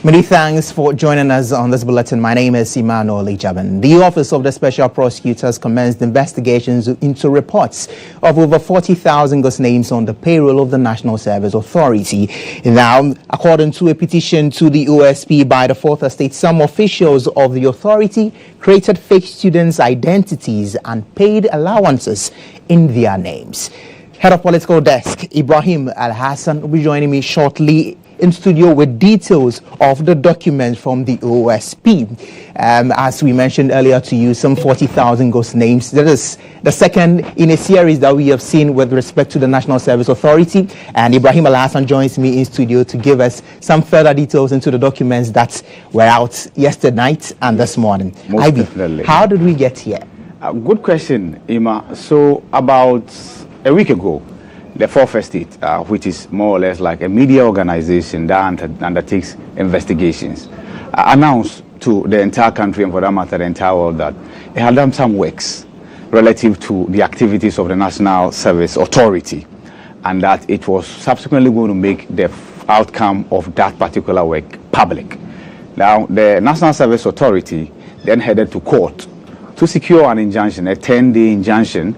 Many thanks for joining us on this bulletin. My name is Emmanuel. The Office of the Special Prosecutors commenced investigations into reports of over 40,000 ghost names on the payroll of the National Service Authority. Now, according to a petition to the OSP by the Fourth Estate, some officials of the authority created fake students' identities and paid allowances in their names. Head of Political Desk, Ibrahim Al-Hassan, will be joining me shortly in studio with details of the documents from the OSP. As we mentioned earlier to you, some 40,000 ghost names. That is the second in a series that we have seen with respect to the National Service Authority. And Ibrahim Al-Hassan joins me in studio to give us some further details into the documents that were out yesterday night and this morning. Most definitely. How did we get here? Good question, Emma. So about a week ago, the Fourth Estate, which is more or less like a media organization that undertakes investigations, announced to the entire country and for that matter the entire world that it had done some works relative to the activities of the National Service Authority, and that it was subsequently going to make the outcome of that particular work public. Now, the National Service Authority then headed to court to secure an injunction, a 10-day injunction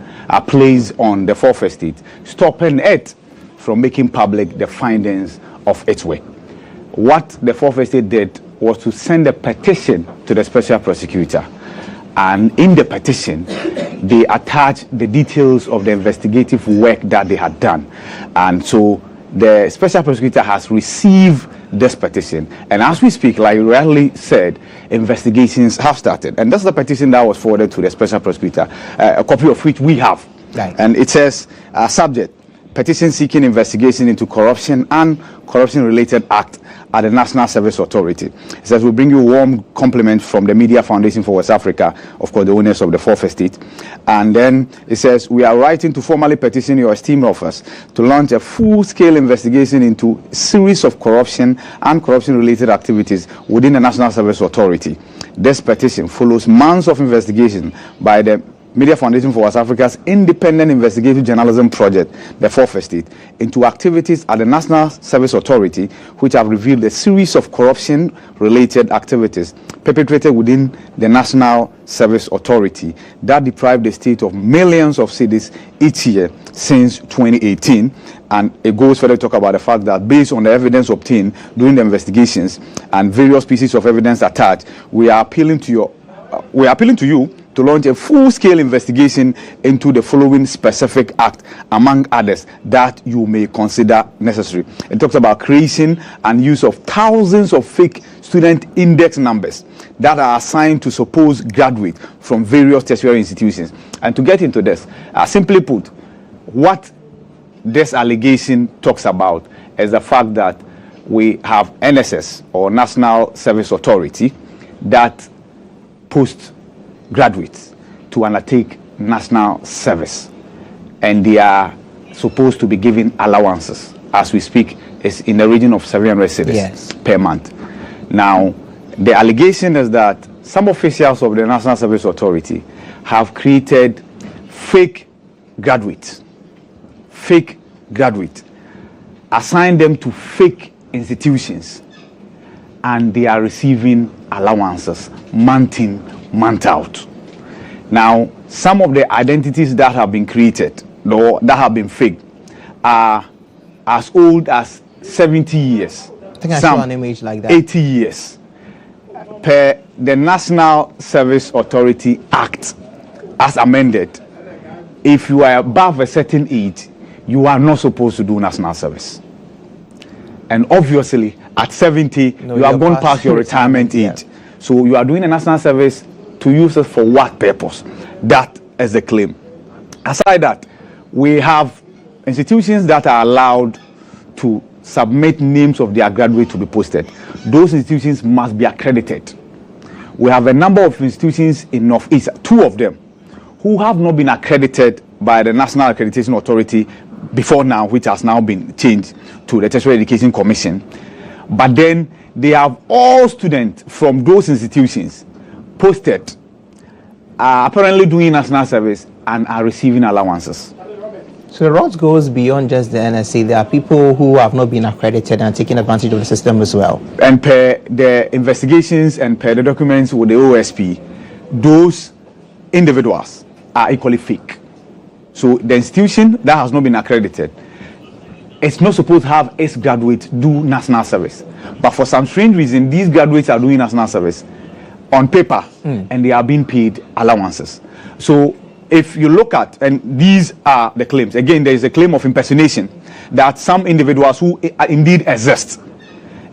placed on the Fourth Estate, stopping it from making public the findings of its work. What the Fourth Estate did was to send a petition to the Special Prosecutor, and in the petition, they attached the details of the investigative work that they had done. And so the Special Prosecutor has received this petition, and as we speak, like you rightly said, investigations have started, and that's the petition that was forwarded to the Special Prosecutor, a copy of which we have. Right. And it says, subject, petition seeking investigation into corruption and corruption-related act at the National Service Authority. It says, we bring you warm compliment from the Media Foundation for West Africa, of course, the owners of the Fourth Estate. And then it says, we are writing to formally petition your esteemed office to launch a full-scale investigation into a series of corruption and corruption-related activities within the National Service Authority. This petition follows months of investigation by the Media Foundation for West Africa's independent investigative journalism project, the Fourth Estate, into activities at the National Service Authority, which have revealed a series of corruption-related activities perpetrated within the National Service Authority that deprive the state of millions of cedis each year since 2018. And it goes further to talk about the fact that based on the evidence obtained during the investigations and various pieces of evidence attached, we are appealing to you to launch a full-scale investigation into the following specific act, among others, that you may consider necessary. It talks about creation and use of thousands of fake student index numbers that are assigned to supposed graduates from various tertiary institutions. And to get into this, simply put, what this allegation talks about is the fact that we have NSS, or National Service Authority, that posts graduates to undertake national service, and they are supposed to be given allowances. As we speak, it's in the region of 700 cedis per month. Now, the allegation is that some officials of the National Service Authority have created fake graduates, assigned them to fake institutions, and they are receiving allowances month in, month out. Now, some of the identities that have been created, or that have been faked, are as old as 70 years. I think I saw an image like that. 80 years. Per the National Service Authority Act, as amended, if you are above a certain age, you are not supposed to do national service. And obviously, at 70, you have gone past your retirement age. Yeah. So you are doing a national service to use it for what purpose? That is the claim. Aside that, we have institutions that are allowed to submit names of their graduates to be posted. Those institutions must be accredited. We have a number of institutions in Northeast, 2 of them, who have not been accredited by the National Accreditation Authority before now, which has now been changed to the Tertiary Education Commission. But then they have all students from those institutions posted, are apparently doing national service and are receiving allowances. So the route goes beyond just the NSA. There are people who have not been accredited and taking advantage of the system as well. And per the investigations and per the documents with the OSP, those individuals are equally fake. So the institution that has not been accredited, it's not supposed to have its graduates do national service. But for some strange reason, these graduates are doing national service on paper and they are being paid allowances. So if you look at, and these are the claims, again, there is a claim of impersonation that some individuals who indeed exist,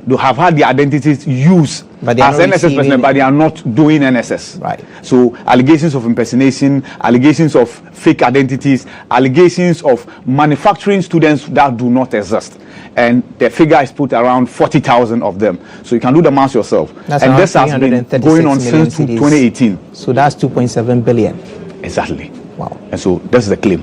they have had their identities used as NSS personnel, but they are not doing NSS. Right. So allegations of impersonation, allegations of fake identities, allegations of manufacturing students that do not exist. And the figure is put around 40,000 of them. So you can do the math yourself. That's and this has been going on since 2018. So that's 2.7 billion. Exactly. Wow. And so that's the claim.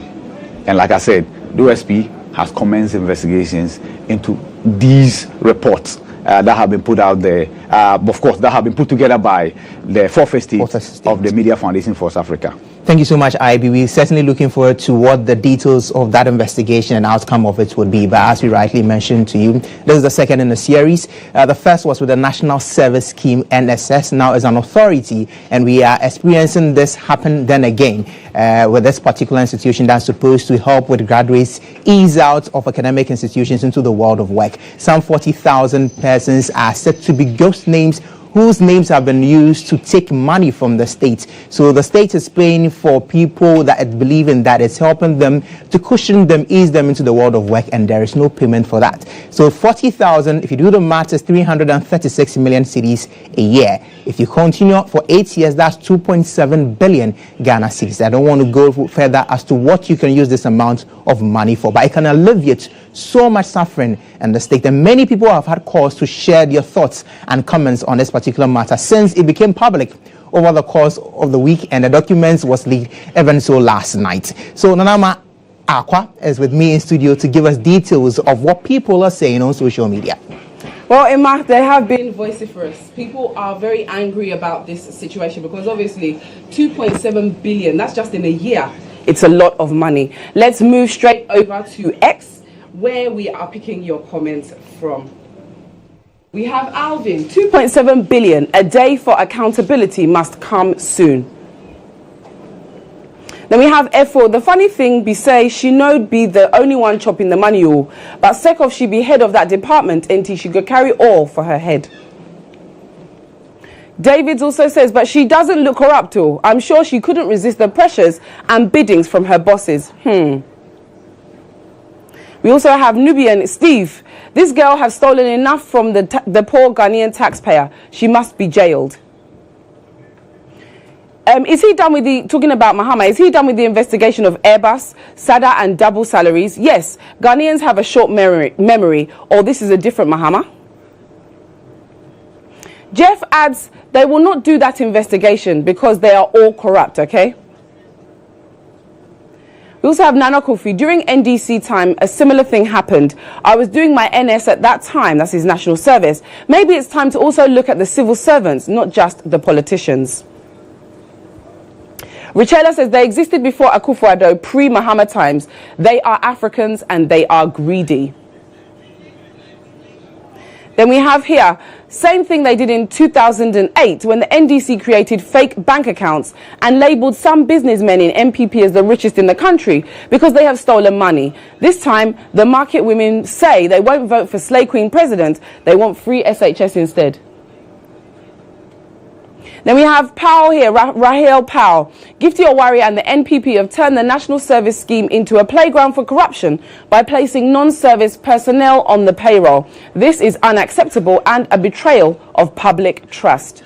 And like I said, the OSP has commenced investigations into these reports that have been put out there, of course, that have been put together by the fourth estate of the Media Foundation for South Africa. Thank you so much, IB. We're certainly looking forward to what the details of that investigation and outcome of it would be. But as we rightly mentioned to you, this is the second in the series. The first was with the National Service Scheme, NSS, now as an authority. And we are experiencing this happen then again with this particular institution that's supposed to help with graduates ease out of academic institutions into the world of work. Some 40,000 persons are said to be ghost names whose names have been used to take money from the state. So the state is paying for people that believe in that. It's helping them to cushion them, ease them into the world of work, and there is no payment for that. So 40,000, if you do the math, is 336 million cedis a year. If you continue for 8 years, that's 2.7 billion Ghana cedis. I don't want to go further as to what you can use this amount of money for, but it can alleviate so much suffering in the state. And many people have had cause to share their thoughts and comments on this particular matter since it became public over the course of the week, and the documents was leaked even so last night. So Nanama Akwa is with me in studio to give us details of what people are saying on social media. Well, Emma, they have been vociferous. People are very angry about this situation because obviously 2.7 billion, that's just in a year. It's a lot of money. Let's move straight over to X, where we are picking your comments from. We have Alvin, 2.7 billion, a day for accountability must come soon. Then we have F4, the funny thing be say she no be the only one chopping the money all, but sake of she be head of that department until she go carry all for her head. Davids also says, but she doesn't look corrupt all. I'm sure she couldn't resist the pressures and biddings from her bosses. We also have Nubian Steve. This girl has stolen enough from the poor Ghanaian taxpayer. She must be jailed. Is he done with talking about Mahama, is he done with the investigation of Airbus, SADA and double salaries? Yes, Ghanaians have a short memory, or this is a different Mahama. Jeff adds, they will not do that investigation because they are all corrupt, okay? We also have Nana Kofi. During NDC time, a similar thing happened. I was doing my NS at that time, that's his national service. Maybe it's time to also look at the civil servants, not just the politicians. Richella says they existed before Akufo-Addo, pre-Mahama times. They are Africans and they are greedy. Then we have here, same thing they did in 2008 when the NDC created fake bank accounts and labelled some businessmen in MPP as the richest in the country because they have stolen money. This time, the market women say they won't vote for Slay Queen president, they want free SHS instead. Then we have Powell here, Rahel Powell. Gifty Owari and the NPP have turned the National Service Scheme into a playground for corruption by placing non-service personnel on the payroll. This is unacceptable and a betrayal of public trust.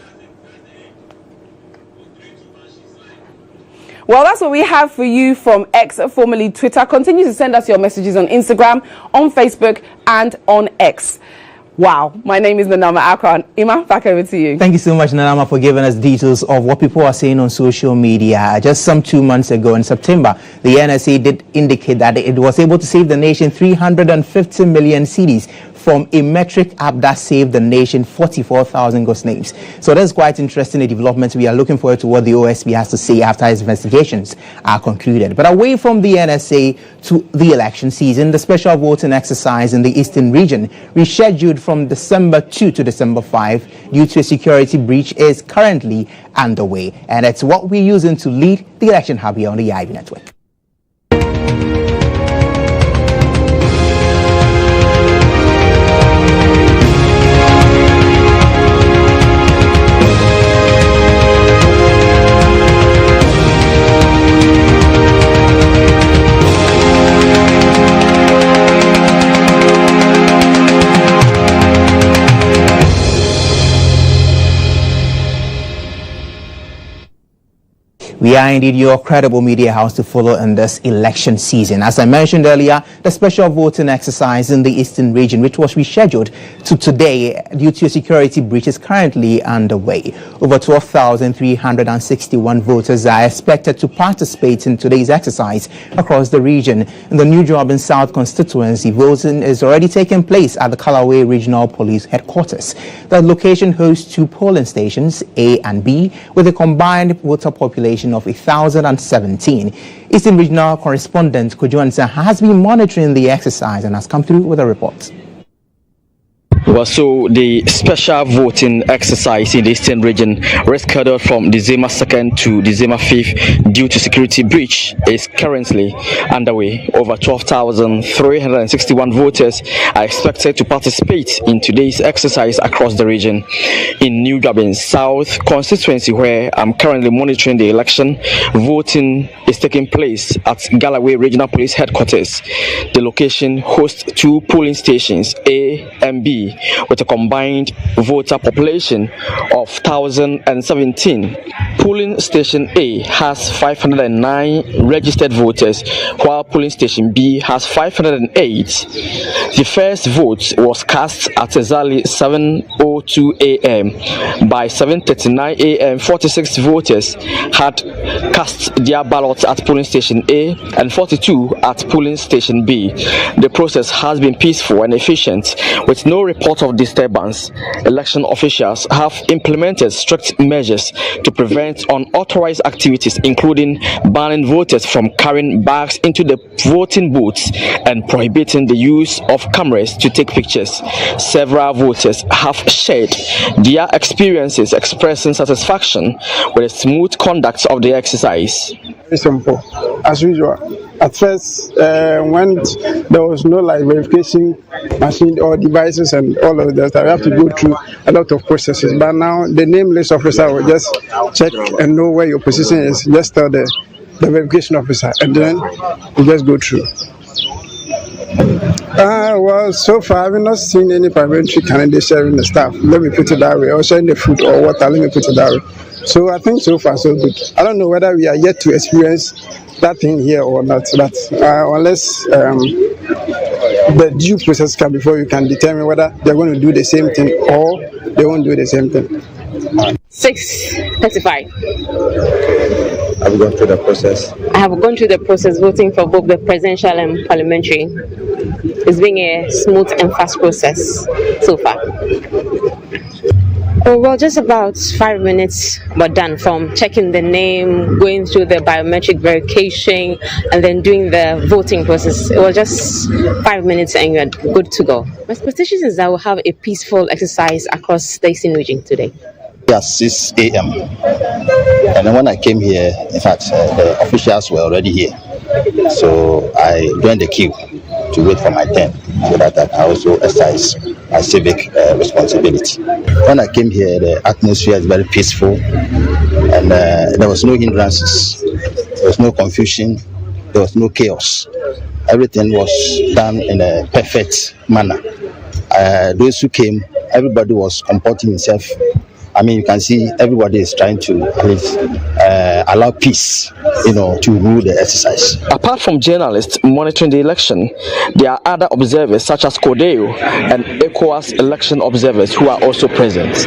Well, that's what we have for you from X, formerly Twitter. Continue to send us your messages on Instagram, on Facebook and on X. Wow, my name is Nanama Akron. Ima, back over to you. Thank you so much, Nanama, for giving us details of what people are saying on social media. Just some 2 months ago in September, the NSA did indicate that it was able to save the nation 350 million cedis from a metric app that saved the nation 44,000 ghost names. So that's quite interesting, a development. We are looking forward to what the OSP has to say after his investigations are concluded. But away from the NSA to the election season, the special voting exercise in the Eastern region, rescheduled from December 2 to December 5 due to a security breach, is currently underway. And it's what we're using to lead the election hub here on the IB network. We are indeed your credible media house to follow in this election season. As I mentioned earlier, the special voting exercise in the Eastern region, which was rescheduled to today due to a security breach, is currently underway. Over 12,361 voters are expected to participate in today's exercise across the region. In the New Job and South constituency, voting is already taking place at the Callaway Regional Police Headquarters. The location hosts 2 polling stations, A and B, with a combined voter population of 1,017. Eastern Regional correspondent GHOne has been monitoring the exercise and has come through with a report. Well, so the special voting exercise in the Eastern region, rescheduled from December 2nd to December 5th due to security breach, is currently underway. Over 12,361 voters are expected to participate in today's exercise across the region. In New Agyabeng South constituency, where I'm currently monitoring the election, voting is taking place at Callaway Regional Police Headquarters. The location hosts 2 polling stations, A and B, with a combined voter population of 1,017. Polling station A has 509 registered voters, while polling station B has 508. The first vote was cast at exactly 7:02 a.m. By 7:39 a.m., 46 voters had cast their ballots at polling station A and 42 at polling station B. The process has been peaceful and efficient, with no report of disturbance. Election officials have implemented strict measures to prevent unauthorized activities, including banning voters from carrying bags into the voting booths and prohibiting the use of cameras to take pictures. Several voters have shared their experiences, expressing satisfaction with the smooth conduct of the exercise. Very simple, as usual. At first, when there was no verification machine or devices and all of that, I have to go through a lot of processes. But now the nameless officer will just check and know where your position is. Just tell the verification officer, and then you just go through. Well, so far I've not seen any parliamentary candidate sharing the stuff. Let me put it that way, or sharing the food or water. Let me put it that way. So I think so far so good. I don't know whether we are yet to experience that thing here or not. But unless the due process come before you can determine whether they're going to do the same thing or they won't do the same thing. 6:35. Have you gone through the process? I have gone through the process, voting for both the presidential and parliamentary. It's been a smooth and fast process so far. Oh, well, just about 5 minutes were done, from checking the name, going through the biometric verification, and then doing the voting process. It was just 5 minutes and you're good to go. My expectation is that we'll have a peaceful exercise across the Eastern region today. At 6 a.m. And then when I came here, in fact, the officials were already here. So I joined the queue to wait for my turn, so that I can also exercise my civic responsibility. When I came here, the atmosphere is very peaceful, and there was no hindrances, there was no confusion, there was no chaos. Everything was done in a perfect manner. Those who came, everybody was comporting himself. I mean, you can see everybody is trying to at least allow peace, to rule the exercise. Apart from journalists monitoring the election, there are other observers such as Codeo and ECOWAS election observers who are also present.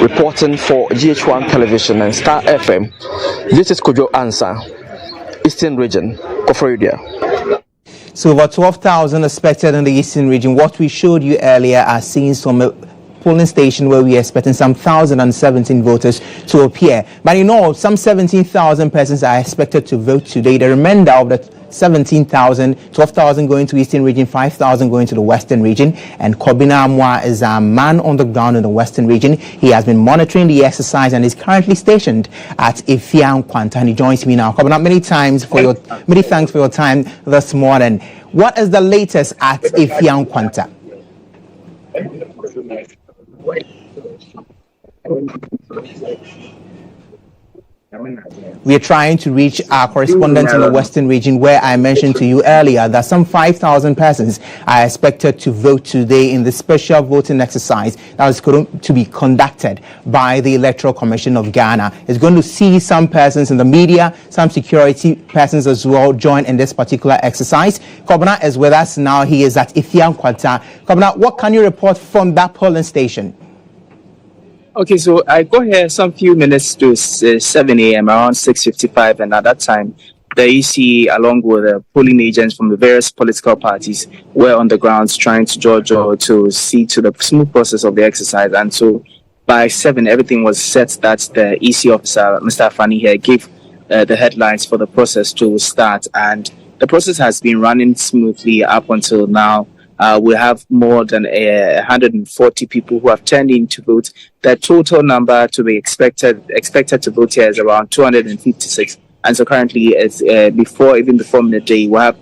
Reporting for GHOne Television and Star FM, this is Kojo Ansah, Eastern Region, Koforidia. So over 12,000 expected in the eastern region. What we showed you earlier are seeing some polling station where we are expecting some 1,017 voters to appear. But in all, some 17,000 persons are expected to vote today. The remainder of the 17,000, 12,000 going to Eastern region, 5,000 going to the Western region. And Kobina Amwa is a man on the ground in the Western region. He has been monitoring the exercise and is currently stationed at GHOne. And he joins me now. Kobina, many thanks for your time this morning. What is the latest at GHOne? We are trying to reach our correspondent in the Western region, where I mentioned to you earlier that some 5,000 persons are expected to vote today in the special voting exercise that is going to be conducted by the Electoral Commission of Ghana. It's going to see some persons in the media, some security persons as well join in this particular exercise. Kobina is with us now. He is at GHOne. Kobina, what can you report from that polling station? Okay, so I got here some few minutes to 7 a.m. around 6:55, and at that time, the EC, along with the polling agents from the various political parties, were on the grounds trying to judge or to see to the smooth process of the exercise. And so, by 7, everything was set that the EC officer, Mr. Afani here, gave the headlines for the process to start, and the process has been running smoothly up until now. We have more than 140 people who have turned in to vote. The total number to be expected to vote here is around 256. And so currently, it's before midday, we have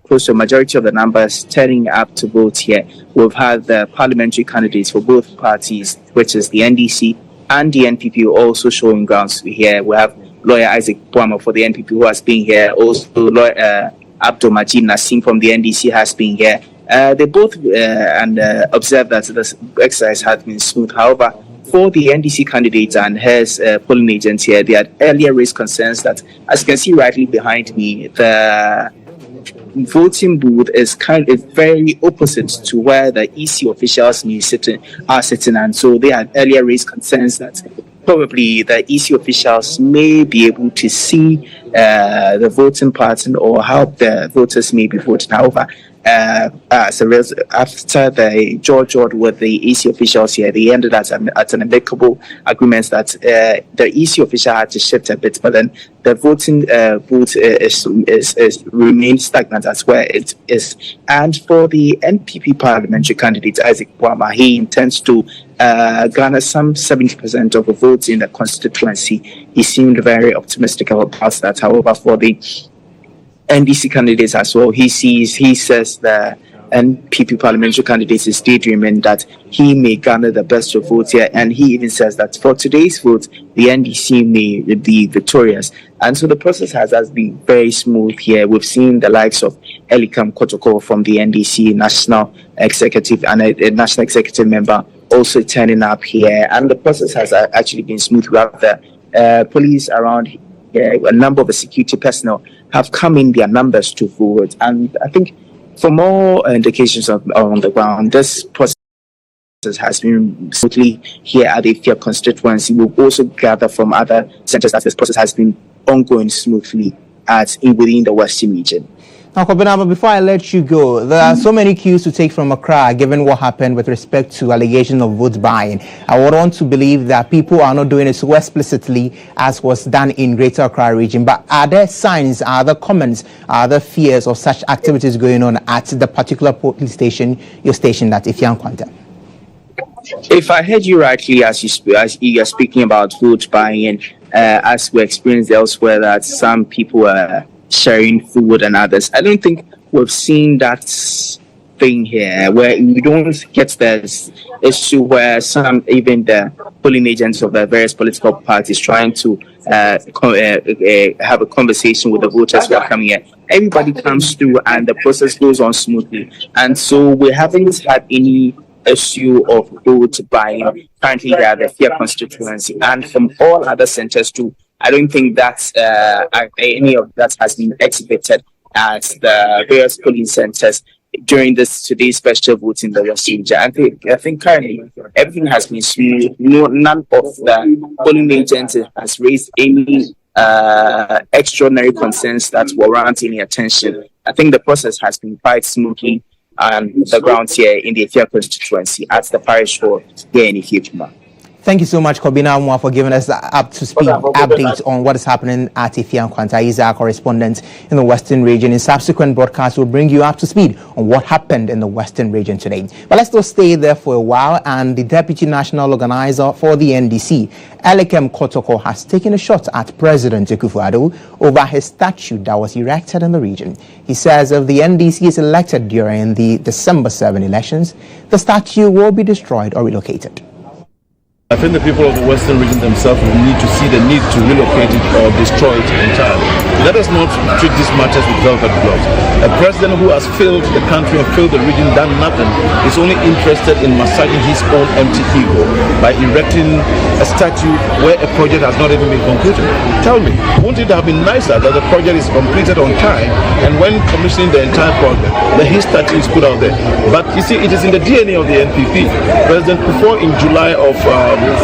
close to a majority of the numbers turning up to vote here. We've had the parliamentary candidates for both parties, which is the NDC and the NPP, also showing grounds here. We have lawyer Isaac Boama for the NPP who has been here. Also, lawyer Abdul Majid Nassim from the NDC has been here. They both observed that the exercise had been smooth. However, for the NDC candidate and his polling agents here, they had earlier raised concerns that, as you can see rightly behind me, the voting booth is very opposite to where the EC officials are sitting, and so they had earlier raised concerns that probably the EC officials may be able to see the voting pattern or how the voters may be voting. However, after the judge with the EC officials here, they ended at an amicable agreement that the EC official had to shift a bit, but then the voting booth is remained stagnant as where it is. And for the NPP parliamentary candidate Isaac Boama, he intends to garner some 70% of the votes in the constituency. He seemed very optimistic about that. However, for the NDC candidates as well, he says the NPP parliamentary candidate is daydreaming that he may garner the best of votes here, and he even says that for today's vote, the NDC may be victorious. And so the process has been very smooth here. We've seen the likes of Elikam Kotoko from the NDC national executive and a national executive member also turning up here, and the process has actually been smooth. We have the police around here, a number of the security personnel have come in their numbers to vote, and I think for more indications on the ground, this process has been smoothly here at the GHOne constituency. We'll also gather from other centres that this process has been ongoing smoothly within the Western region. Now, Kobina, before I let you go, there are so many cues to take from Accra, given what happened with respect to allegations of vote buying. I would want to believe that people are not doing it so explicitly as was done in Greater Accra region. But are there signs, are there comments, are there fears of such activities going on at the particular polling station you're stationed at GHOne? If I heard you rightly, as you are speaking about vote buying, as we experienced elsewhere, that some people are sharing food and others. I don't think we've seen that thing here where we don't get this issue where even the polling agents of the various political parties trying to have a conversation with the voters who are coming here. Everybody comes through and the process goes on smoothly. And so we haven't had any issue of vote buying currently there at the GHOne constituency, and from all other centers too. I don't think that any of that has been exhibited at the various polling centers during today's special vote in the West region. I think currently everything has been smooth. None of the polling agents has raised any extraordinary concerns that warrant any attention. I think the process has been quite smoothly on the ground here in the Efia constituency at the parish hall here in Efia. Thank you so much, Kobina Amwa, for giving us the up-to-speed update on what is happening at Efia Nkwanta. He's our correspondent in the Western region. In subsequent broadcasts, we'll bring you up to speed on what happened in the Western region today. But let's still stay there for a while, and the Deputy National Organizer for the NDC, Elikem Kotoko, has taken a shot at President Akufo-Addo over his statue that was erected in the region. He says if the NDC is elected during the December 7 elections, the statue will be destroyed or relocated. I think the people of the Western region themselves will need to see the need to relocate it or destroy it entirely. Let us not treat these matters with velvet gloves. A president who has failed the country and failed the region, done nothing, is only interested in massaging his own empty ego by erecting a statue where a project has not even been concluded. Tell me, wouldn't it have been nicer that the project is completed on time, and when commissioning the entire project, his statue is put out there? But you see, it is in the DNA of the NPP. President Kufuor in July of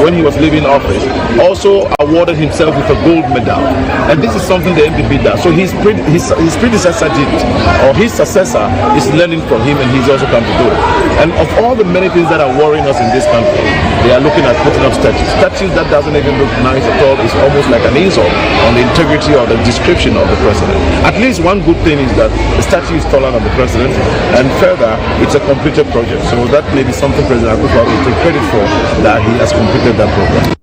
when he was leaving office, also awarded himself with a gold medal. And this is something the MPP does. So his predecessor did it, or his successor is learning from him, and he's also come to do it. And of all the many things that are worrying us in this country, they are looking at putting up statues. Statues that doesn't even look nice at all is almost like an insult on the integrity or the description of the president. At least one good thing is that the statue is taller than the president, and further, it's a completed project. So that may be something President Akufo will take credit for, that he has completed that program.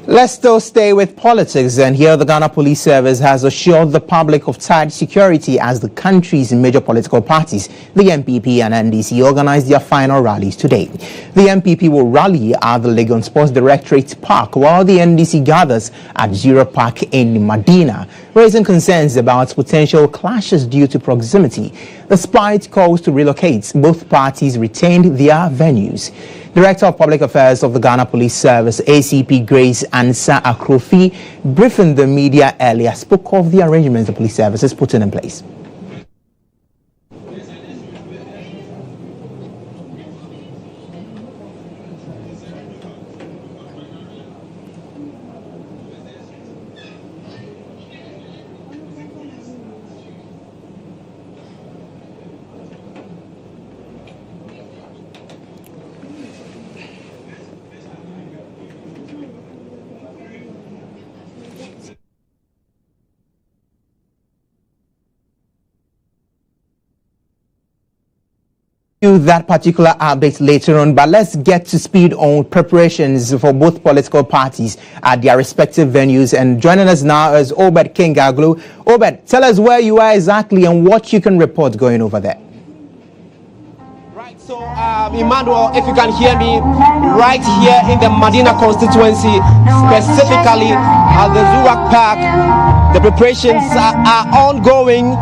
Let's still stay with politics, and here the Ghana Police Service has assured the public of tight security as the country's major political parties, the MPP and NDC, organize their final rallies today. The MPP will rally at the Legon Sports Directorate Park, while the NDC gathers at Zero Park in Medina, raising concerns about potential clashes due to proximity. Despite calls to relocate, both parties retained their venues. Director of Public Affairs of the Ghana Police Service, ACP Grace Ansa Akrofi, briefing the media earlier, spoke of the arrangements the police service is putting in place. That particular update later on, but let's get to speed on preparations for both political parties at their respective venues. And joining us now is Obed Kingaglu. Obed, tell us where you are exactly and what you can report going over there. Right, so Emmanuel, if you can hear me, right here in the Medina constituency, specifically at the Zurak Park, the preparations are ongoing,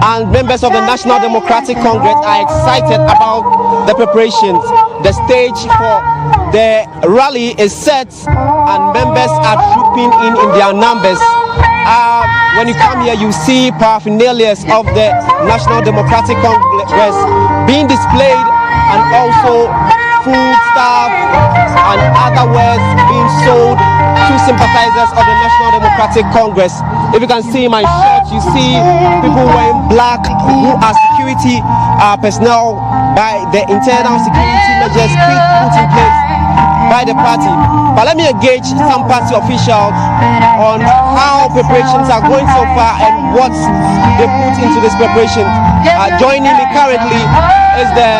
and members of the National Democratic Congress are excited about the preparations. The stage for the rally is set, and members are trooping in their numbers. When you come here, you see paraphernalia of the National Democratic Congress being displayed, and also food stuff and other wares being sold to sympathizers of the National Democratic Congress. If you can see my shirt, you see people wearing black who are security personnel by the internal security measures put in place by the party. But let me engage some party officials on how preparations are going so far and what they put into this preparation. Joining me currently is the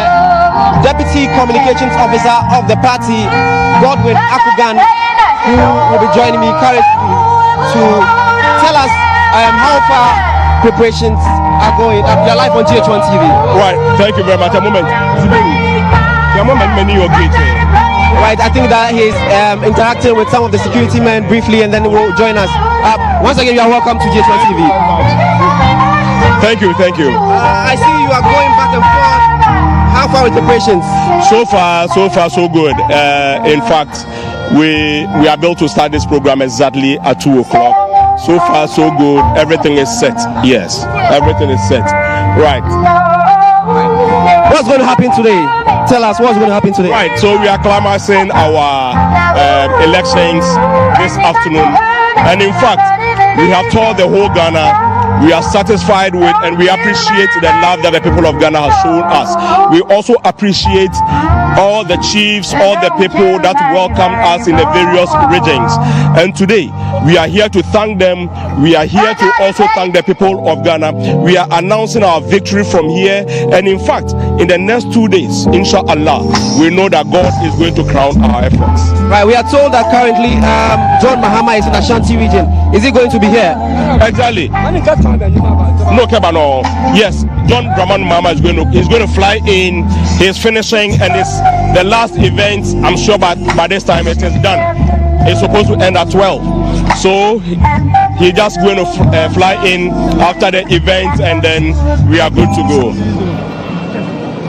Deputy Communications Officer of the party, Godwin Akugan, who will be joining me currently to tell us how far preparations are going. You're live on GHOne TV. Right, thank you very much. A moment. Right, I think that he's interacting with some of the security men briefly, and then will join us. Once again, you are welcome to GHOne TV. Thank you. I see you are going back and forth. How far with preparations? So far, so good. In fact, we are able to start this program exactly at 2 o'clock. So far, so good. Everything is set. Yes, everything is set. Right. What's what's going to happen today? Tell us what's going to happen today. Right, so we are canvassing our elections this afternoon. And in fact, we have told the whole Ghana we are satisfied with and we appreciate the love that the people of Ghana have shown us. We also appreciate all the chiefs, all the people that welcomed us in the various regions. And today, we are here to thank them. We are here to also thank the people of Ghana. We are announcing our victory from here. And in fact, in the next 2 days, inshallah, we know that God is going to crown our efforts. Right, we are told that currently John Mahama is in Ashanti region. Is he going to be here? Exactly. No, Kebano. Yes, John Mahama is going to fly in. He's finishing, and it's the last event. I'm sure by this time it is done. It's supposed to end at 12. So he's just going to fly in after the event, and then we are good to go.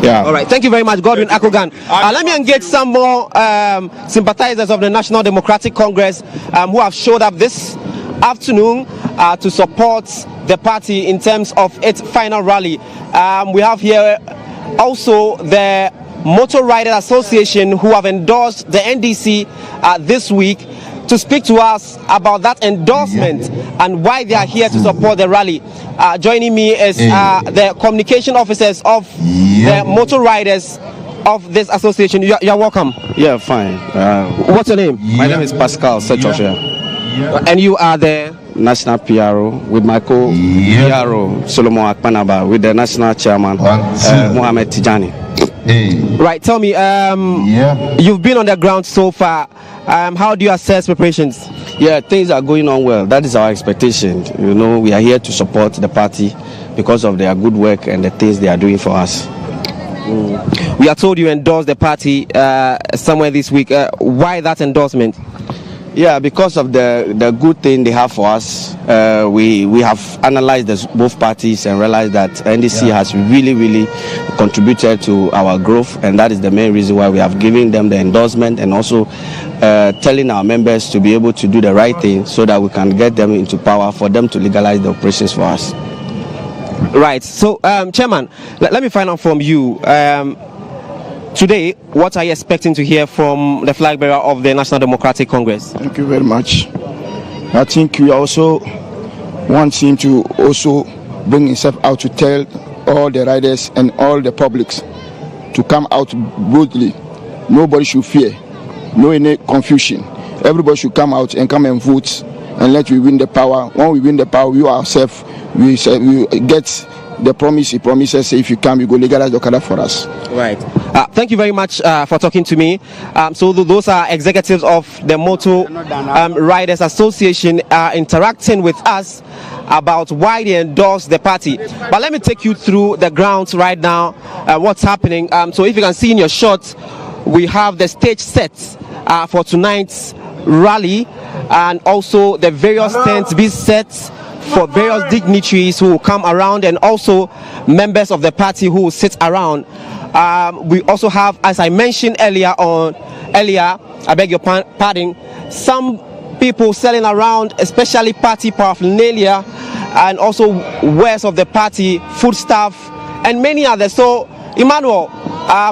Yeah. All right. Thank you very much, Godwin Akogan. Let me engage some more sympathizers of the National Democratic Congress who have showed up this afternoon to support the party in terms of its final rally. We have here also the Motor Riders Association who have endorsed the NDC this week to speak to us about that endorsement and why they are here to support the rally. Joining me is the communication officers of the motor riders of this association. You're welcome. Yeah, fine. What's your name? My name is Pascal Sechofia. And you are the National PRO with my co-PRO Solomon Akpanaba with the National Chairman Mohamed Tijani. Right, tell me, you've been on the ground so far. How do you assess preparations? Yeah, things are going on well. That is our expectation. You know, we are here to support the party because of their good work and the things they are doing for us. We are told you endorsed the party somewhere this week. Why that endorsement? Yeah, because of the good thing they have for us. We have analyzed both parties and realized that NDC has really contributed to our growth, and that is the main reason why we have given them the endorsement, and also telling our members to be able to do the right thing so that we can get them into power for them to legalize the operations for us. Right. So, Chairman, let me find out from you. Today, what are you expecting to hear from the flag bearer of the National Democratic Congress? Thank you very much. I think we also want him to also bring himself out to tell all the riders and all the publics to come out boldly. Nobody should fear, no any confusion. Everybody should come out and come and vote and let we win the power. When we win the power, we ourselves, we get the promise he promises. If you come, you go legalize the Okada for us. Right. Thank you very much for talking to me. So those are executives of the Motor Riders Association interacting with us about why they endorse the party. But let me take you through the grounds right now, what's happening. So if you can see in your shot, we have the stage set for tonight's rally, and also the various tents be set for various dignitaries who will come around, and also members of the party who will sit around. We also have, as I mentioned earlier, I beg your pardon, some people selling around, especially party paraphernalia, and also wares of the party, foodstuff, and many others. So, Emmanuel,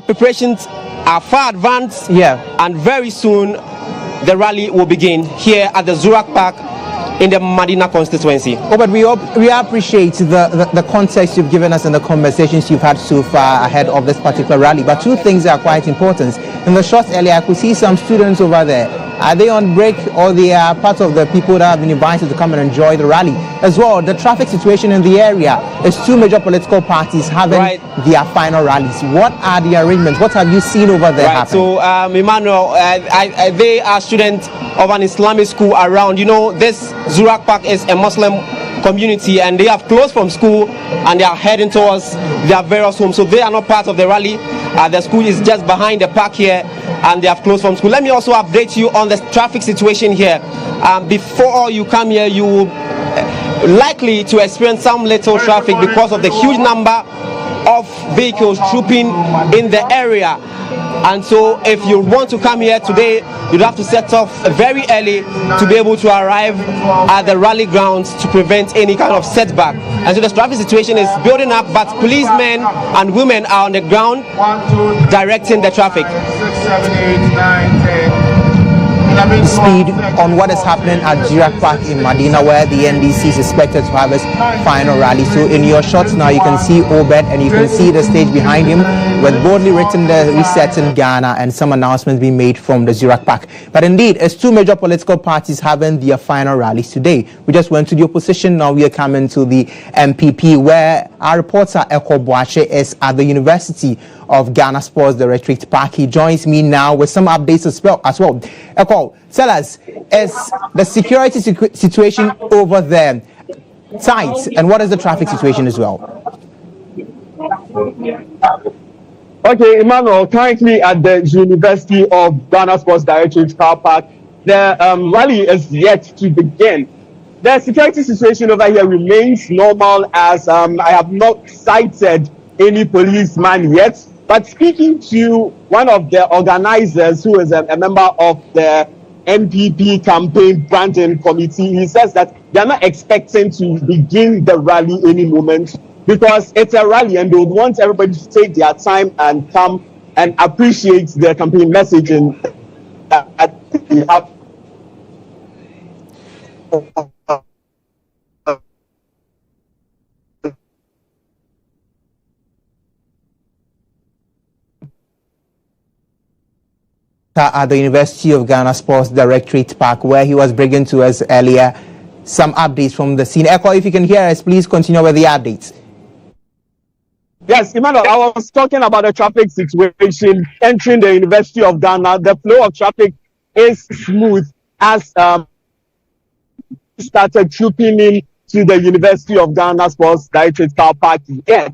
preparations are far advanced, and very soon the rally will begin here at the Zurak Park in the Madina constituency. Oh, but we appreciate the context you've given us and the conversations you've had so far ahead of this particular rally. But two things are quite important. In the shots earlier, I could see some students over there. Are they on break, or they are part of the people that have been invited to come and enjoy the rally? As well, the traffic situation in the area is two major political parties having their final rallies. What are the arrangements? What have you seen over there happen? So, Emmanuel, they are students of an Islamic school around. You know, this Zurak Park is a Muslim community, and they have closed from school and they are heading towards their various homes. So they are not part of the rally. The school is just behind the park here, and they have closed from school. Let me also update you on the traffic situation here. Before you come here, you will likely to experience some little traffic because of the huge number of vehicles trooping in the area. And so if you want to come here today, you'd have to set off very early to be able to arrive at the rally grounds to prevent any kind of setback. And so the traffic situation is building up, but policemen and women are on the ground directing the traffic. 6, 7, 8, 9, 10. Speed on what is happening at GHOne Park in Medina, where the NDC is expected to have its final rally. So in your shots now, you can see Obed and you can see the stage behind him with boldly written the reset in Ghana and some announcements being made from the GHOne Park. But indeed, it's two major political parties having their final rallies today. We just went to the opposition, now we are coming to the MPP, where our reporter Eko Boache is at the University of Ghana Sports Directorate Park. He joins me now with some updates as well. Eko, tell us, is the security situation over there tight, and what is the traffic situation as well? Okay, Emmanuel, currently at the University of Ghana Sports Directorate Car Park, the rally is yet to begin. The security situation over here remains normal, as I have not sighted any policeman yet. But speaking to one of the organizers, who is a member of the MPP campaign branding committee, he says that they are not expecting to begin the rally any moment, because it's a rally and they would want everybody to take their time and come and appreciate the campaign messaging that they have. At the University of Ghana Sports Directorate Park, where he was bringing to us earlier some updates from the scene. Eko, if you can hear us, please continue with the updates. Yes, Emmanuel, I was talking about the traffic situation entering the University of Ghana. The flow of traffic is smooth as started trooping in to the University of Ghana Sports Directorate Car Park. Yet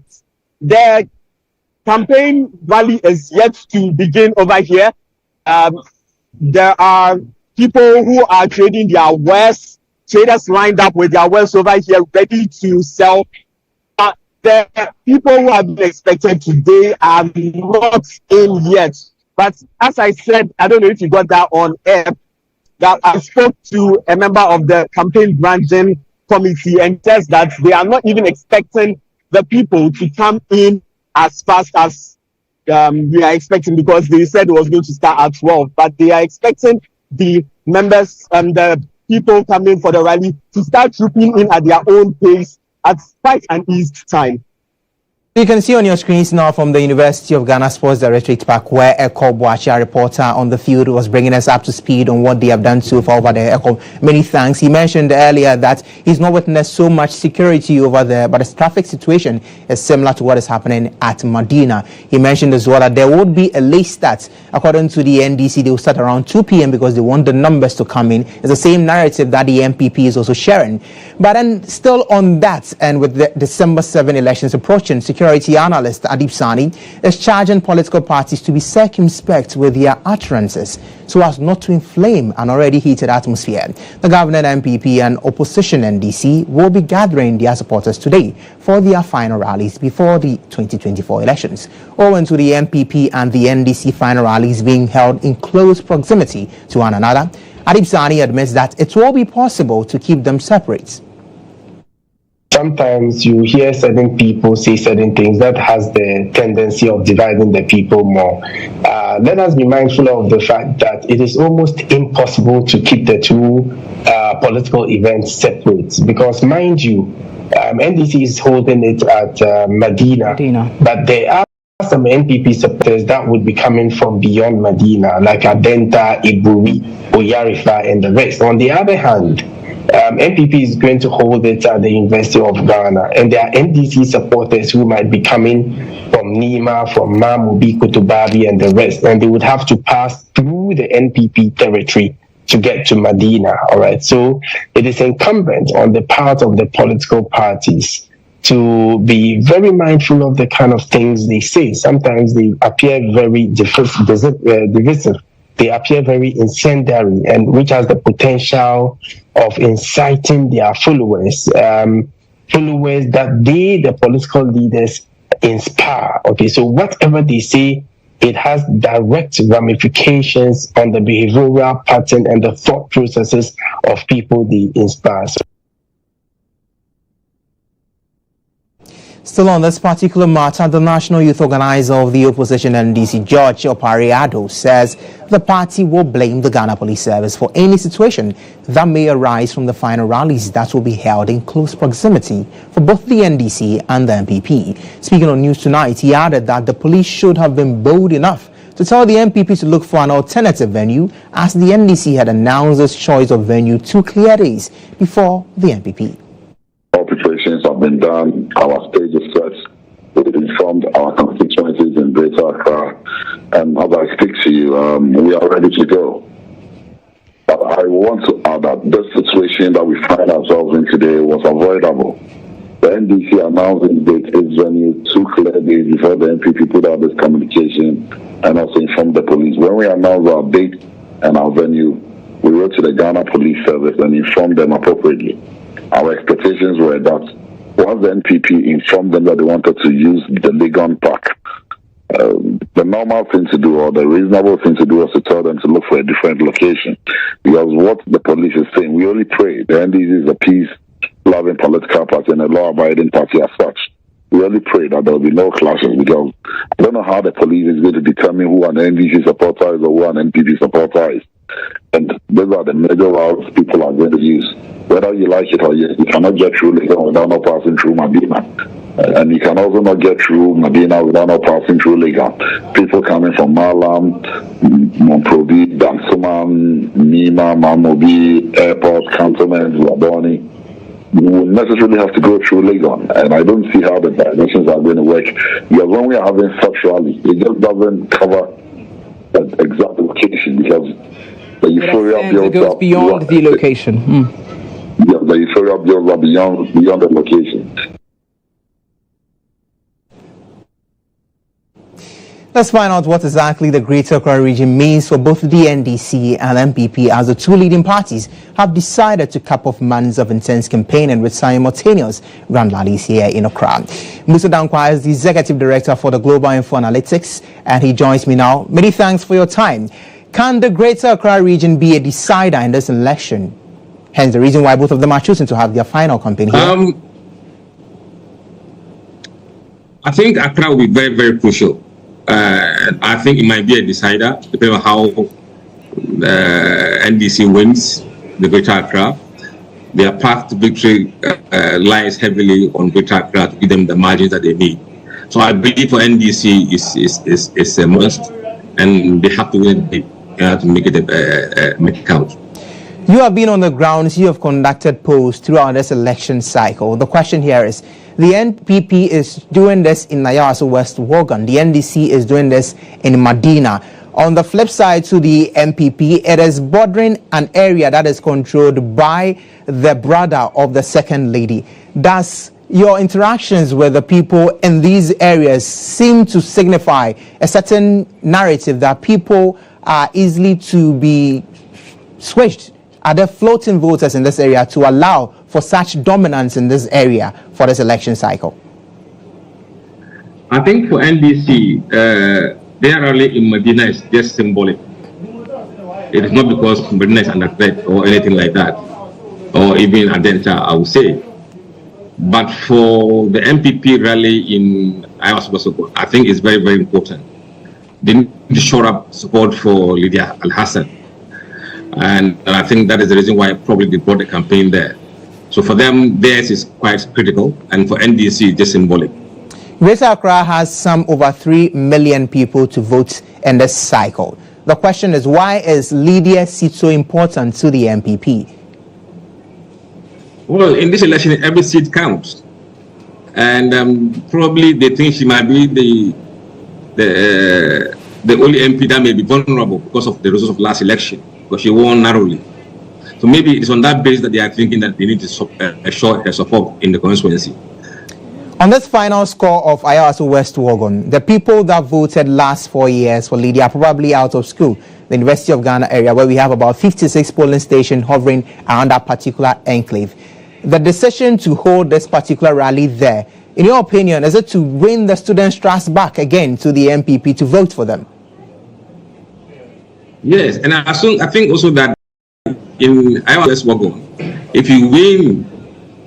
the campaign rally is yet to begin over here. There are people who are trading their wares, traders lined up with their wares over here ready to sell. The people who have been expected today are not in yet. But as I said, I don't know if you got that on air, that I spoke to a member of the campaign branding committee and says that they are not even expecting the people to come in as fast as we are expecting, because they said it was going to start at 12, but they are expecting the members and the people coming for the rally to start trooping in at their own pace at quite an easy time. You can see on your screens now from the University of Ghana Sports Directorate Park, where Eko Boache, a reporter on the field, was bringing us up to speed on what they have done so far over there. Eko, many thanks. He mentioned earlier that he's not witnessed so much security over there, but the traffic situation is similar to what is happening at Medina. He mentioned as well that there would be a late start. According to the NDC, they will start around 2 p.m. because they want the numbers to come in. It's the same narrative that the MPP is also sharing. But then still on that, and with the December 7 elections approaching, security analyst Agyabeng is charging political parties to be circumspect with their utterances so as not to inflame an already heated atmosphere. The government MPP and opposition NDC will be gathering their supporters today for their final rallies before the 2024 elections. Owing to the MPP and the NDC final rallies being held in close proximity to one another, Agyabeng admits that it will be possible to keep them separate. Sometimes you hear certain people say certain things that has the tendency of dividing the people more. Let us be mindful of the fact that it is almost impossible to keep the two political events separate, because, mind you, NDC is holding it at Medina, but there are some NPP supporters that would be coming from beyond Medina, like Adenta, Iburi, Oyarifa, and the rest. On the other hand, NPP is going to hold it at the University of Ghana, and there are NDC supporters who might be coming from Nima, from Mamubi, Kutubabi, and the rest, and they would have to pass through the NPP territory to get to Medina. All right, so it is incumbent on the part of the political parties to be very mindful of the kind of things they say. Sometimes they appear very divisive. They appear very incendiary, and which has the potential of inciting their followers that they, the political leaders, inspire. Okay, so whatever they say, it has direct ramifications on the behavioral pattern and the thought processes of people they inspire. Still on this particular matter, the national youth organizer of the opposition NDC, George Opariado, says the party will blame the Ghana Police Service for any situation that may arise from the final rallies that will be held in close proximity for both the NDC and the MPP. Speaking on News Tonight, he added that the police should have been bold enough to tell the MPP to look for an alternative venue, as the NDC had announced its choice of venue 2 clear days before the MPP. All preparations have been done. Our stage is set. We've informed our constituencies in Greater Accra. And as I speak to you, we are ready to go. But I want to add that this situation that we find ourselves in today was avoidable. The NDC announced its venue 2 clear days before the MPP put out this communication and also informed the police. When we announced our date and our venue, we wrote to the Ghana Police Service and informed them appropriately. Our expectations were that once the NPP informed them that they wanted to use the Legon Park, the normal thing to do, or the reasonable thing to do, was to tell them to look for a different location. Because what the police is saying, we only pray. The NDC is a peace-loving political party and a law-abiding party as such. We only pray that there will be no clashes, because I don't know how the police is going to determine who an NDC supporter is or who an NPP supporter is. And those are the major routes people are going to use. Whether you like it or you cannot get through Legon without not passing through Medina. And you can also not get through Medina without not passing through Legon. People coming from Malam, Monprobi, Dansuman, Nima, Mamobi, Airport, Cantonment, Wadoni, you will necessarily have to go through Legon. And I don't see how the directions are going to work. Because when we are having such rally, it just doesn't cover the exact location, because the euphoria builds goes up beyond the location. Yeah, the euphoria builds up beyond the location. Let's find out what exactly the Greater Accra region means for both the NDC and MPP, as the 2 leading parties have decided to cap off months of intense campaigning with simultaneous grand rallies here in Accra. Musa Dankwa is the Executive Director for the Global Info Analytics, and he joins me now. Many thanks for your time. Can the Greater Accra region be a decider in this election? Hence the reason why both of them are choosing to have their final campaign here. I think Accra will be very, very crucial. I think it might be a decider, depending on how NDC wins the Greater Accra. Their path to victory lies heavily on Greater Accra to give them the margins that they need. So I believe for NDC is a must, and they have to win it to make it count. You have been on the grounds, you have conducted polls throughout this election cycle. The question here is, the NPP is doing this in Nayawaso West Wogan. The NDC is doing this in Medina. On the flip side to the MPP, it is bordering an area that is controlled by the brother of the second lady. Does your interactions with the people in these areas seem to signify a certain narrative that people are easily to be switched? Are there floating voters in this area to allow for such dominance in this area for this election cycle? I think for NDC, their rally in Medina is just symbolic. It is not because Medina is under threat or anything like that, or even Adenta, I would say. But for the MPP rally in Ayawaso, I think it's very, very important. They need to shore up support for Lydia Al-Hassan. And I think that is the reason why probably they brought the campaign there. So for them, theirs is quite critical, and for NDC, it's just symbolic. Greater Accra has some over 3 million people to vote in this cycle. The question is, why is Lydia's seat so important to the MPP? Well, in this election, every seat counts. And probably they think she might be the only MP that may be vulnerable because of the results of last election, because she won narrowly. So maybe it's on that basis that they are thinking that they need to assure her support in the constituency. On this final score of Ayawaso West Wogan, the people that voted last 4 years for Lydia are probably out of school. The University of Ghana area, where we have about 56 polling stations hovering around that particular enclave. The decision to hold this particular rally there, in your opinion, is it to win the students' trust back again to the MPP to vote for them? Yes, and I think also that in IOS Wagon, if you win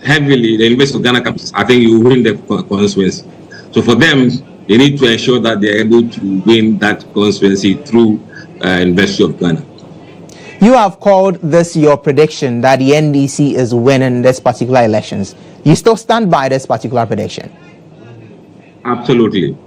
heavily the University of Ghana campus, I think you win the constituency. So for them, they need to ensure that they're able to win that constituency through University of Ghana. You have called this your prediction that the NDC is winning this particular elections. You still stand by this particular prediction? Absolutely.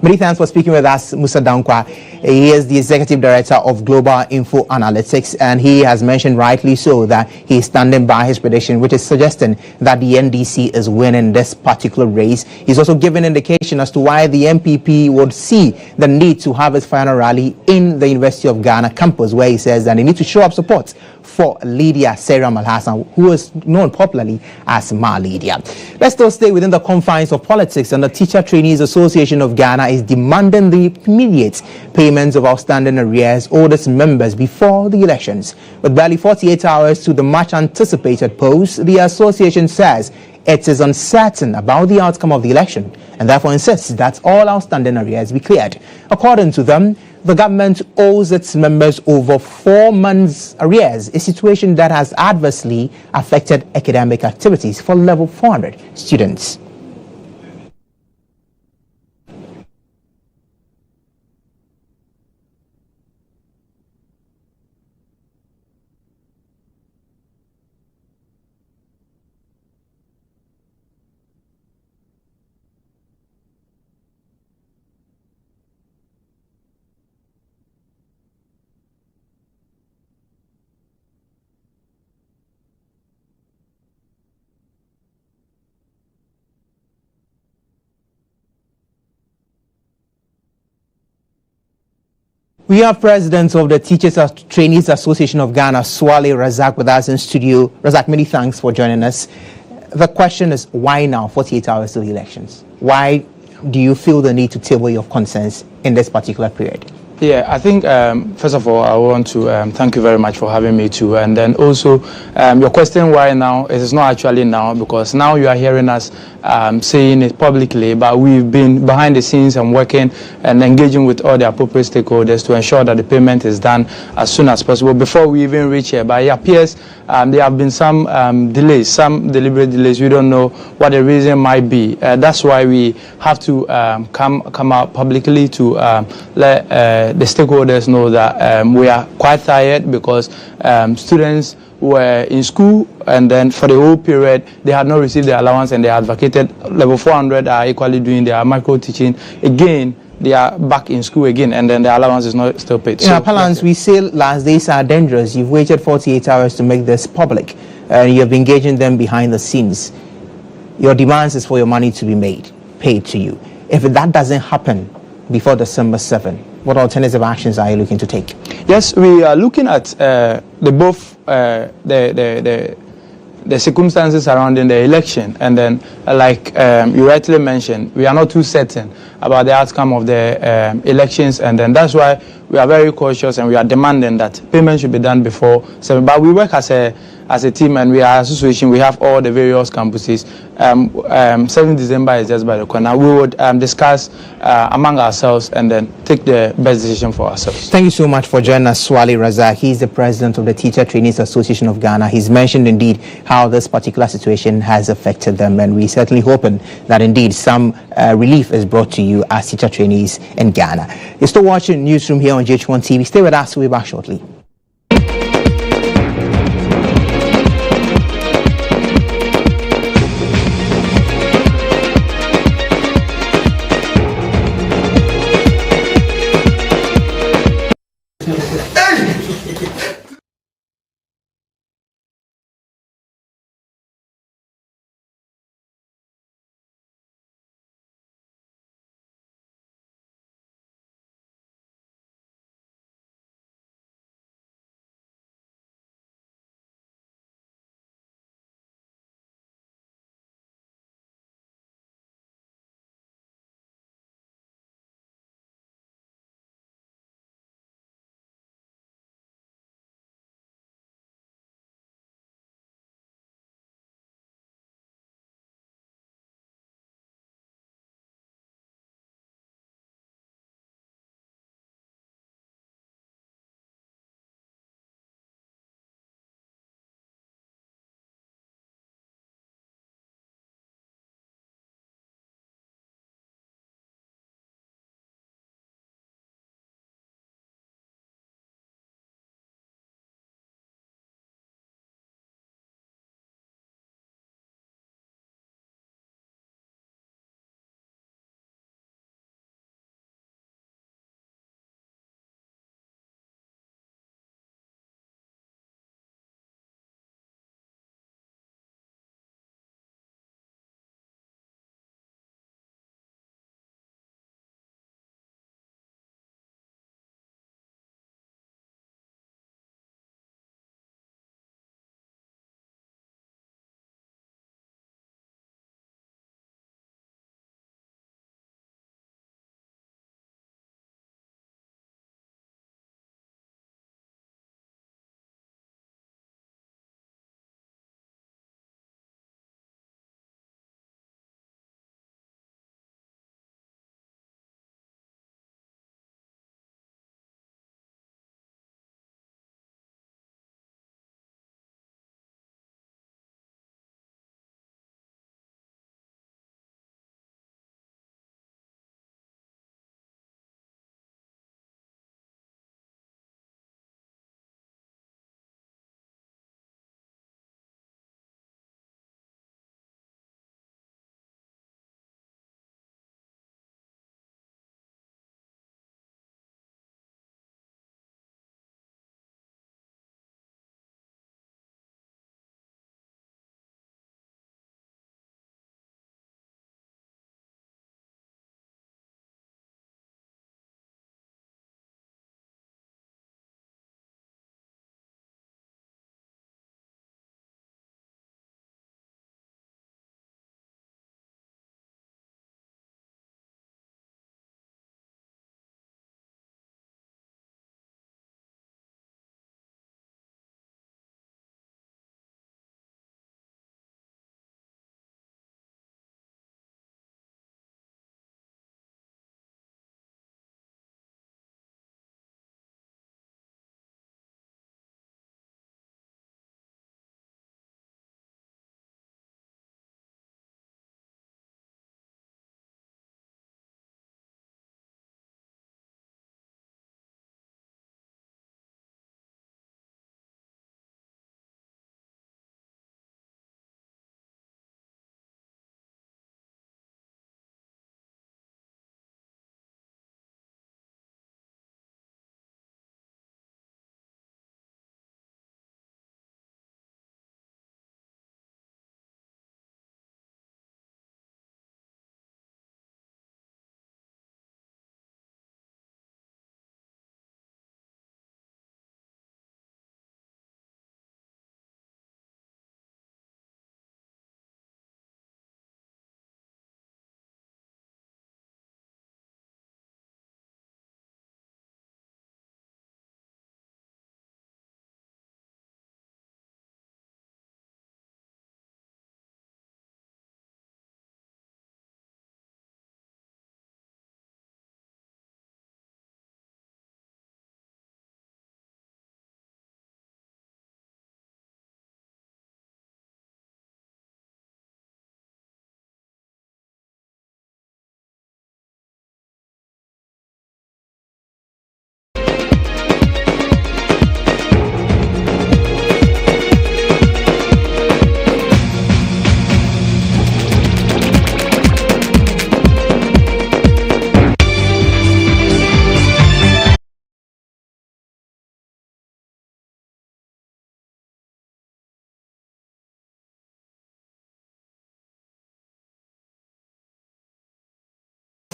Many thanks for speaking with us, Musa Dankwa. He is the Executive Director of Global Info Analytics, and he has mentioned rightly so that he is standing by his prediction, which is suggesting that the NDC is winning this particular race. He's also given indication as to why the MPP would see the need to have its final rally in the University of Ghana campus, where he says that they need to show up support for Lydia Sarah Malhassan, who is known popularly as Ma Lydia. Let's still stay within the confines of politics, and the Teacher Trainees Association of Ghana is demanding the immediate payments of outstanding arrears owed its members before the elections. With barely 48 hours to the much anticipated polls, the association says it is uncertain about the outcome of the election and therefore insists that all outstanding arrears be cleared. According to them, the government owes its members over 4 months' arrears, a situation that has adversely affected academic activities for level 400 students. We have President of the Teachers Trainees Association of Ghana, Swale Razak, with us in studio. Razak, many thanks for joining us. The question is, why now, 48 hours to the elections? Why do you feel the need to table your concerns in this particular period? Yeah, I think, first of all, I want to thank you very much for having me too. And then also, your question why now, it is not actually now, because now you are hearing us saying it publicly, but we've been behind the scenes and working and engaging with all the appropriate stakeholders to ensure that the payment is done as soon as possible before we even reach here. But it appears there have been some delays, some deliberate delays. We don't know what the reason might be. That's why we have to come out publicly to let the stakeholders know that we are quite tired because students were in school, and then for the whole period they had not received their allowance, and they advocated level 400 are equally doing their micro teaching. Again, they are back in school again, and then the allowance is not still paid. In appellants, we say last days are dangerous. You've waited 48 hours to make this public, and you have been engaging them behind the scenes. Your demands is for your money to be paid to you. If that doesn't happen before December 7, what alternative actions are you looking to take? Yes, we are looking at the circumstances surrounding the election, and then like you rightly mentioned, we are not too certain about the outcome of the elections, and then that's why we are very cautious and we are demanding that payment should be done before 7. But we work as a team, and we are an association. We have all the various campuses. 7th December is just by the corner. We would discuss among ourselves and then take the best decision for ourselves. Thank you so much for joining us, Swale Razak. He's the president of the Teacher Trainees Association of Ghana. He's mentioned indeed how this particular situation has affected them, and we're certainly hoping that indeed some relief is brought to you as teacher trainees in Ghana. You're still watching Newsroom here on GHOne TV. Stay with us. We'll be back shortly.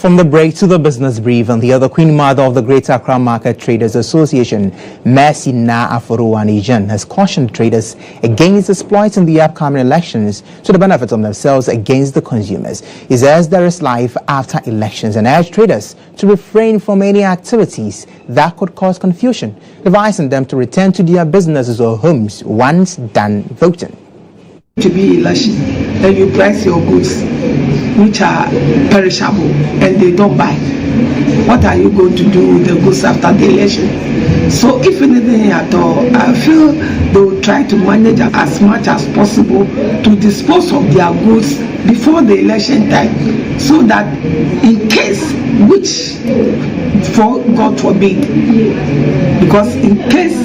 From the break to the business brief, and the other Queen Mother of the Greater Accra Market Traders Association, Mercy Na Afuru-Anijan, has cautioned traders against exploiting the upcoming elections to the benefit of themselves against the consumers. He says there is life after elections and urged traders to refrain from any activities that could cause confusion, advising them to return to their businesses or homes once done voting. To be election, and you price your goods which are perishable and they don't buy. What are you going to do with the goods after the election? So if anything at all, I feel they will try to manage as much as possible to dispose of their goods before the election time, so that in case, which for God forbid, because in case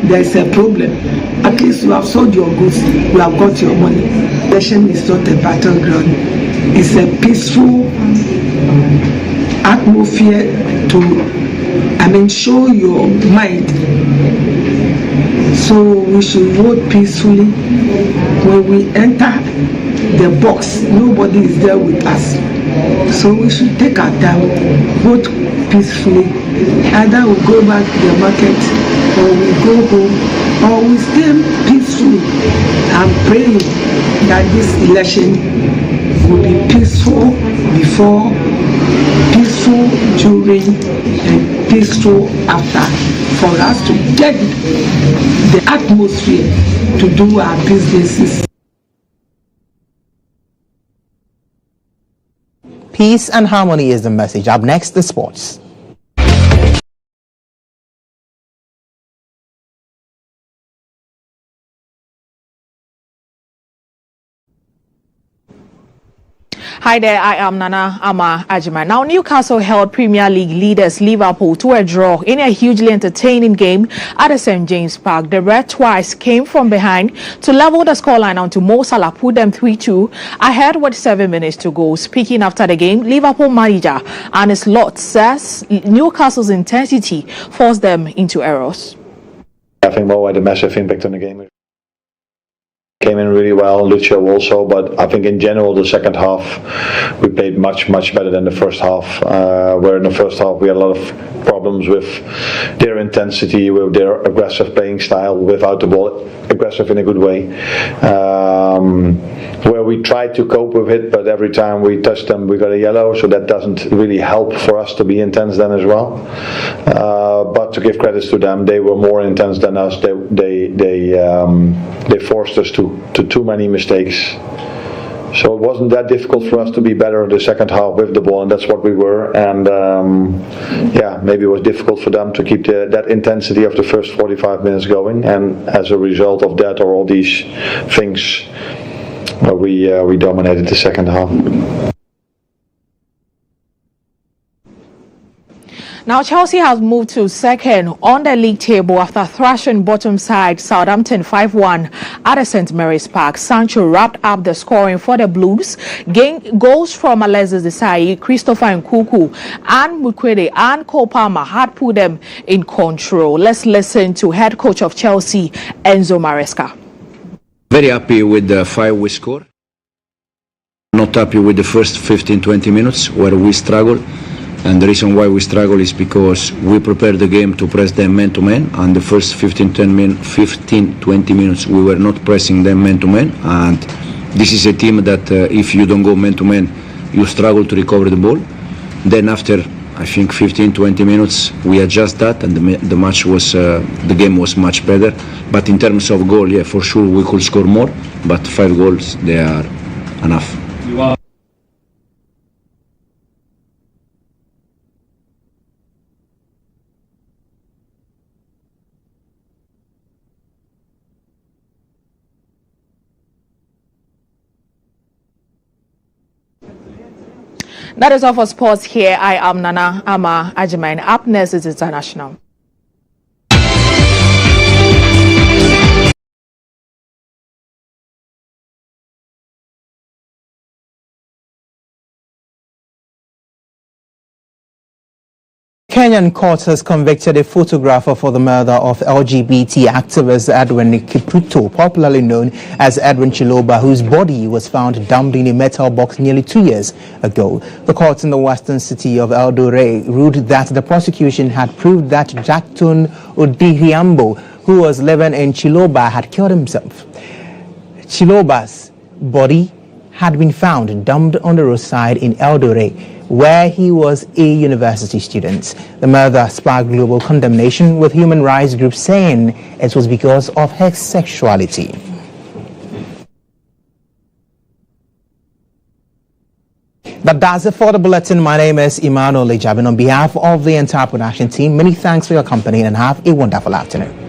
there is a problem, at least you have sold your goods, you have got your money. Election is not a battleground. It's a peaceful atmosphere to, show your mind. So we should vote peacefully. When we enter the box, nobody is there with us. So we should take our time, vote peacefully. Either we go back to the market, or we go home, or we stay peacefully. I'm praying that this election will be peaceful before, peaceful during, and peaceful after, for us to get the atmosphere to do our businesses. Peace and harmony is the message. Up next, the sports. Hi there, I am Nana Agyabeng. Now, Newcastle held Premier League leaders Liverpool to a draw in a hugely entertaining game at the St. James Park. The Red twice came from behind to level the scoreline onto Mo Salah, put them 3-2 ahead with 7 minutes to go. Speaking after the game, Liverpool manager Arne Slot says Newcastle's intensity forced them into errors. I think Mo had a massive impact on the game. Came in really well, Lucio also, but I think in general the second half we played much better than the first half, where in the first half we had a lot of problems with their intensity, with their aggressive playing style, without the ball, aggressive in a good way, where we tried to cope with it, but every time we touched them we got a yellow, so that doesn't really help for us to be intense then as well. But to give credits to them, they were more intense than us. They forced us to too many mistakes. So it wasn't that difficult for us to be better in the second half with the ball, and that's what we were. And maybe it was difficult for them to keep that intensity of the first 45 minutes going. And as a result of that, or all these things, we dominated the second half. Now, Chelsea has moved to second on the league table after thrashing bottom side Southampton 5-1 at the St. Mary's Park. Sancho wrapped up the scoring for the Blues. Goals from Alexis Desai, Christopher Nkuku, and Mukwege and Cole Palmer had put them in control. Let's listen to head coach of Chelsea, Enzo Maresca. Very happy with the 5 we scored. Not happy with the first 15-20 minutes where we struggled. And the reason why we struggle is because we prepared the game to press them man-to-man, and the first 15-20 minutes we were not pressing them man-to-man, and this is a team that if you don't go man-to-man you struggle to recover the ball. Then after I think 15-20 minutes we adjust that, and the match was the game was much better. But in terms of goal, yeah, for sure we could score more, but 5 goals, they are enough. That is all for sports here. I am Nana Agyabeng. Up next is international. Kenyan court has convicted a photographer for the murder of LGBT activist Edwin Kipruto, popularly known as Edwin Chiloba, whose body was found dumped in a metal box nearly 2 years ago. The court in the western city of Eldoret ruled that the prosecution had proved that GHOne Odiriambo, who was living in Chiloba, had killed himself. Chiloba's body had been found dumped on the roadside in Eldoret, where he was a university student. The murder sparked global condemnation, with human rights groups saying it was because of his sexuality. But that's it for the bulletin. My name is Emmanuel. On behalf of the entire production team, many thanks for your company and have a wonderful afternoon.